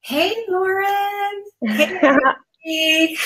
Hey, Lauren. Hey, Ashley.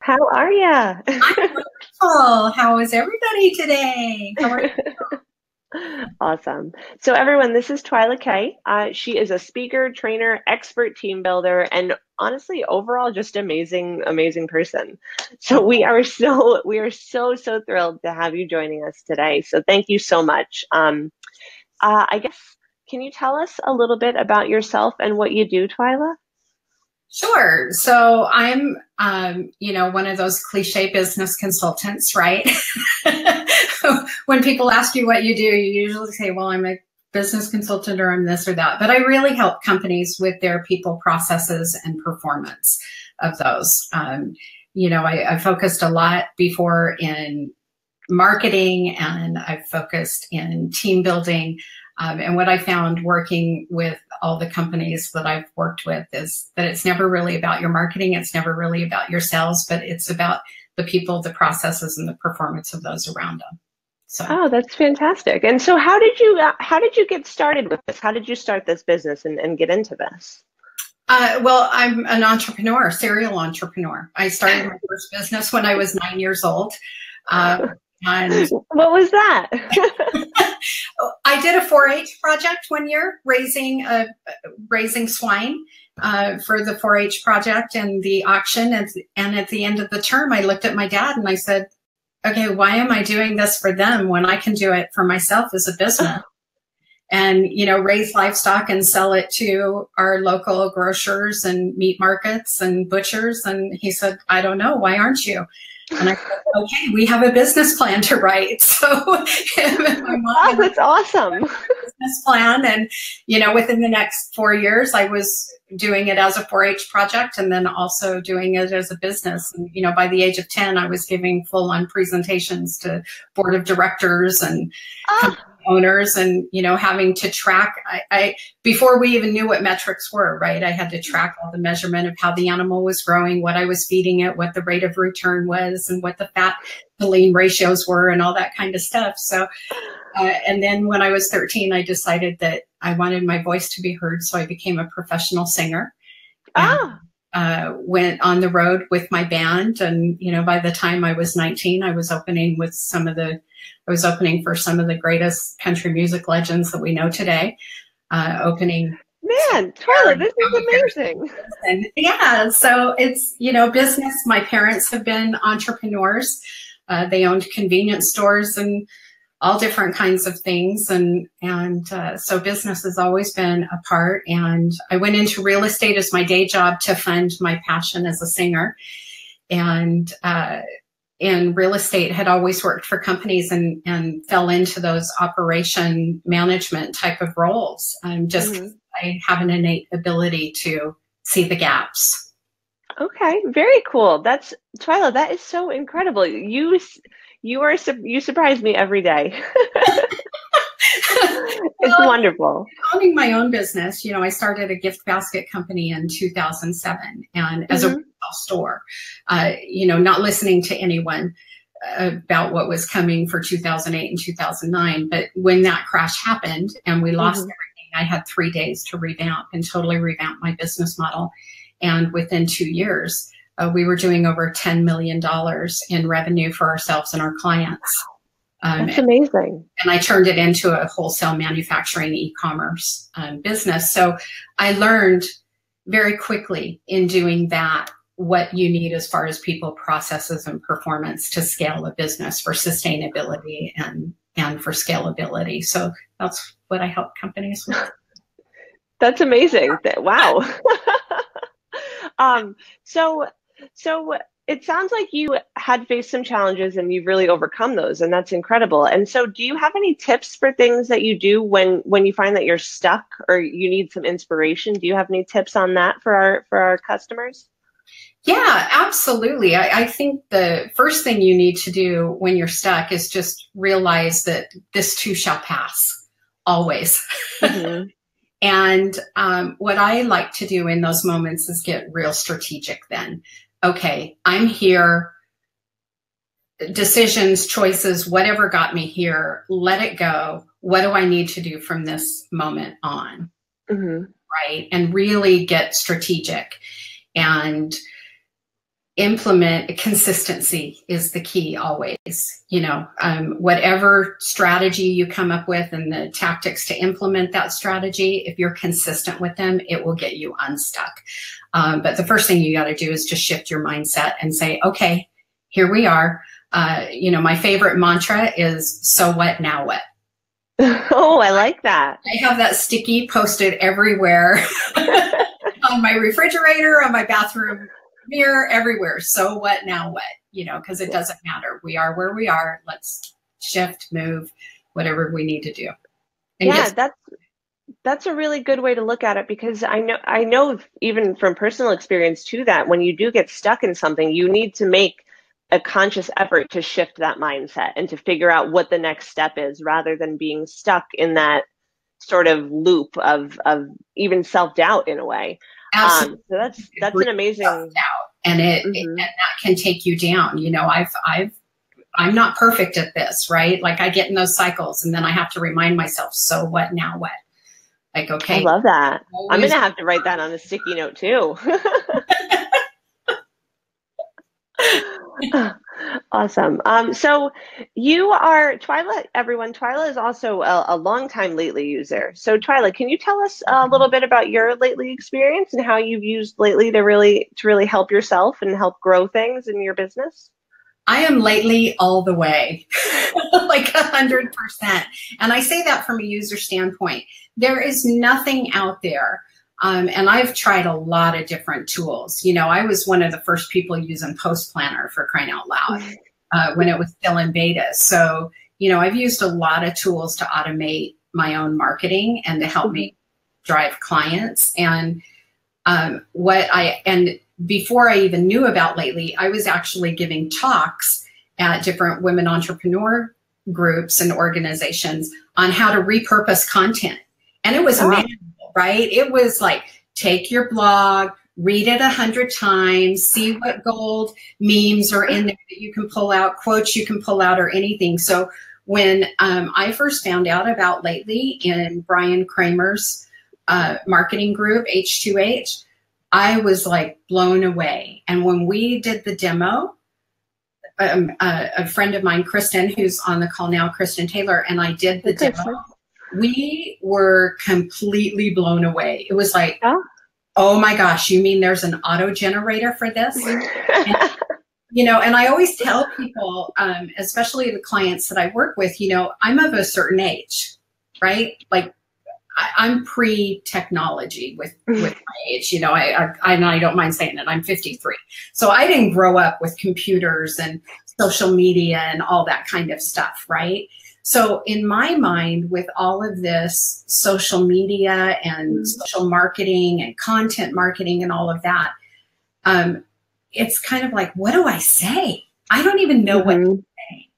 How are ya? I'm wonderful. How is everybody today? How are you? Awesome. So everyone, this is Twila Kaye. She is a speaker, trainer, expert team builder, and honestly, overall, just amazing, amazing person. So we are so thrilled to have you joining us today. So thank you so much. I guess, can you tell us a little bit about yourself and what you do, Twila? Sure. So I'm, one of those cliche business consultants, right? When people ask you what you do, you usually say, well, I'm a business consultant or I'm this or that. But I really help companies with their people processes and performance of those. I focused a lot before in marketing and I've focused in team building. And what I found working with all the companies that I've worked with is that it's never really about your marketing. It's never really about your sales, but it's about the people, the processes, and the performance of those around them. So, Oh, that's fantastic. And so how did you get started with this? How did you start this business and get into this? well, I'm an entrepreneur, serial entrepreneur. I started my first business when I was 9 years old. And what was that? I did a 4-H project one year, raising swine for the 4-H project and the auction. And at the end of the term, I looked at my dad and I said, okay, why am I doing this for them when I can do it for myself as a business? And, raise livestock and sell it to our local grocers and meat markets and butchers. And he said, I don't know. Why aren't you? And I said, okay, we have a business plan to write. So my mom that's awesome. Business plan. And, within the next 4 years, I was doing it as a 4-H project and then also doing it as a business. And, by the age of 10, I was giving full-on presentations to board of directors and company owners and, having to track, I before we even knew what metrics were, right? I had to track all the measurement of how the animal was growing, what I was feeding it, what the rate of return was, and what the fat to lean ratios were and all that kind of stuff. So, and then when I was 13, I decided that I wanted my voice to be heard. So I became a professional singer. Went on the road with my band. And, by the time I was 19, I was opening for some of the greatest country music legends that we know today. Man, Twila, this is amazing. And yeah, so it's, business. My parents have been entrepreneurs. They owned convenience stores and all different kinds of things. And so business has always been a part. And I went into real estate as my day job to fund my passion as a singer. And real estate had always worked for companies and fell into those operation management type of roles. I have an innate ability to see the gaps. Okay, very cool. Twila, that is so incredible. You surprise me every day. It's wonderful. Owning my own business, I started a gift basket company in 2007 and as a retail store, not listening to anyone about what was coming for 2008 and 2009. But when that crash happened and we lost everything, I had 3 days to revamp and totally revamp my business model. And within 2 years, we were doing over $10 million in revenue for ourselves and our clients. That's amazing. And I turned it into a wholesale manufacturing e-commerce business. So I learned very quickly in doing that what you need as far as people, processes, and performance to scale a business for sustainability and for scalability. So that's what I help companies with. That's amazing. Wow. So it sounds like you had faced some challenges and you've really overcome those, and that's incredible. And so do you have any tips for things that you do when you find that you're stuck or you need some inspiration? Do you have any tips on that for our customers? Yeah, absolutely. I think the first thing you need to do when you're stuck is just realize that this too shall pass, always. And what I like to do in those moments is get real strategic then. Okay, I'm here, decisions, choices, whatever got me here, let it go. What do I need to do from this moment on? right? And really get strategic and implement. Consistency is the key always. You know, whatever strategy you come up with and the tactics to implement that strategy, if you're consistent with them, it will get you unstuck. But the first thing you got to do is just shift your mindset and say, okay, here we are. You know, my favorite mantra is, so what, now what? Oh, I like that. I have that sticky posted everywhere on my refrigerator, on my bathroom mirror, everywhere. So what, now what? You know, because it doesn't matter. We are where we are. Let's shift, move, whatever we need to do. And yeah, that's a really good way to look at it, because I know even from personal experience too, that when you do get stuck in something, you need to make a conscious effort to shift that mindset and to figure out what the next step is, rather than being stuck in that sort of loop of even self-doubt in a way. Absolutely. So that's an amazing self-doubt, and and that can take you down. You know, I'm not perfect at this, right? Like I get in those cycles, and then I have to remind myself, so what, now what? Like, okay. I love that. I'm going to have to write that on a sticky note too. Awesome. So you are Twila, everyone. Twila is also a longtime Lately user. So Twila, can you tell us a little bit about your Lately experience and how you've used Lately to really help yourself and help grow things in your business? I am Lately all the way, like 100%. And I say that from a user standpoint. There is nothing out there. And I've tried a lot of different tools. You know, I was one of the first people using Post Planner, for crying out loud, when it was still in beta. So, you know, I've used a lot of tools to automate my own marketing and to help me drive clients. And before I even knew about Lately, I was actually giving talks at different women entrepreneur groups and organizations on how to repurpose content. And it was manual, right? It was like, take your blog, read it 100 times, see what gold memes are in there that you can pull out, quotes you can pull out, or anything. So when I first found out about Lately in Brian Kramer's marketing group, H2H, I was like blown away. And when we did the demo, a friend of mine, Kristen, who's on the call now, Kristen Taylor, and I did the demo, we were completely blown away. It was like, oh my gosh, you mean there's an auto generator for this? And, you know, and I always tell people, especially the clients that I work with, you know, I'm of a certain age, right? Like I'm pre-technology with my age, you know, I don't mind saying it, I'm 53. So I didn't grow up with computers and social media and all that kind of stuff, right? So in my mind, with all of this social media and social marketing and content marketing and all of that, it's kind of like, what do I say? I don't even know what to say.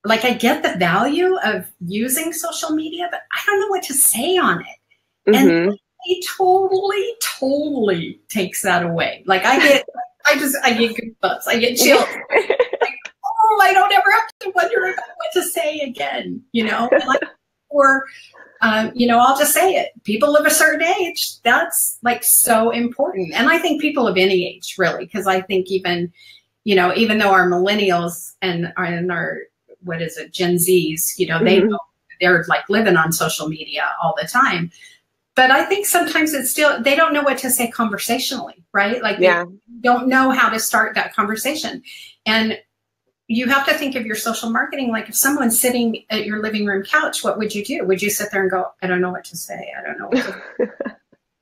Like, I get the value of using social media, but I don't know what to say on it. And it totally takes that away. Like I get goosebumps, I get chills. Like, oh, I don't ever have to wonder about what to say again, you know? Or, you know, I'll just say it. People of a certain age, that's like so important. And I think people of any age, really, because I think even, you know, even though our millennials and our what is it, Gen Zs, you know, they're like living on social media all the time. But I think sometimes it's still, they don't know what to say conversationally, right? Like they don't know how to start that conversation. And you have to think of your social marketing, like if someone's sitting at your living room couch, what would you do? Would you sit there and go, I don't know what to say. I don't know what to say.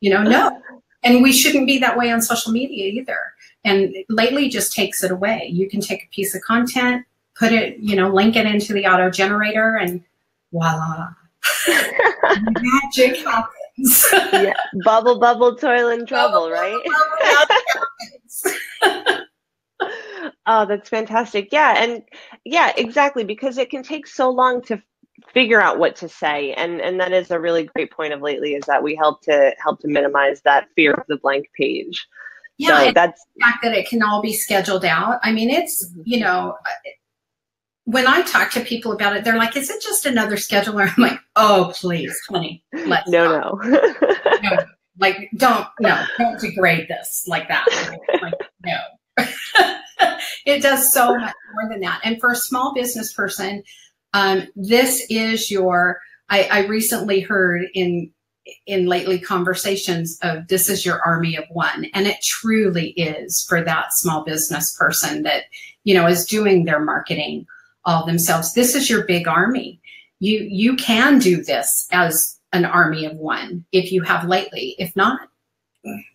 You know, no. And we shouldn't be that way on social media either. And Lately just takes it away. You can take a piece of content, put it, you know, link it into the auto generator, and voila, magic happens. Yeah. Bubble, bubble, toil and trouble, right? Oh, that's fantastic. Yeah. And yeah, exactly. Because it can take so long to figure out what to say. And that is a really great point of Lately, is that we help to minimize that fear of the blank page. Yeah. So that's the fact that it can all be scheduled out. I mean, it's, you know, when I talk to people about it, they're like, is it just another scheduler? I'm like, oh, please, honey, let's no. Like, don't degrade this like that. Like, no. It does so much more than that. And for a small business person, this is your, I recently heard in lately conversations of this is your army of one. And it truly is for that small business person that, is doing their marketing all themselves. This is your big army. You can do this as an army of one if you have lately. If not,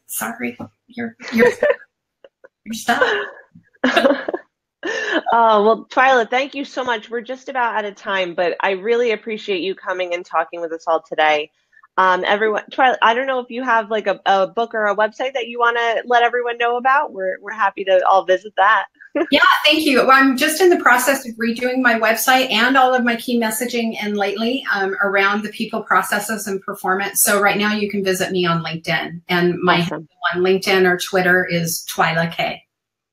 sorry, you're stuck. Oh, well, Twila, thank you so much. We're just about out of time, but I really appreciate you coming and talking with us all today. Everyone, Twila, I don't know if you have like a book or a website that you want to let everyone know about. We're happy to all visit that. Yeah, thank you. Well, I'm just in the process of redoing my website and all of my key messaging and lately around the people, processes, and performance. So right now you can visit me on LinkedIn, and my handle on LinkedIn or Twitter is Twila Kaye.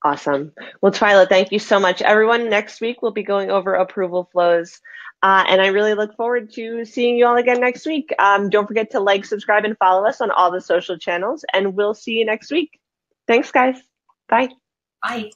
Awesome. Well, Twila, thank you so much. Everyone, next week we'll be going over approval flows. And I really look forward to seeing you all again next week. Don't forget to like, subscribe, and follow us on all the social channels, and we'll see you next week. Thanks, guys. Bye. Bye.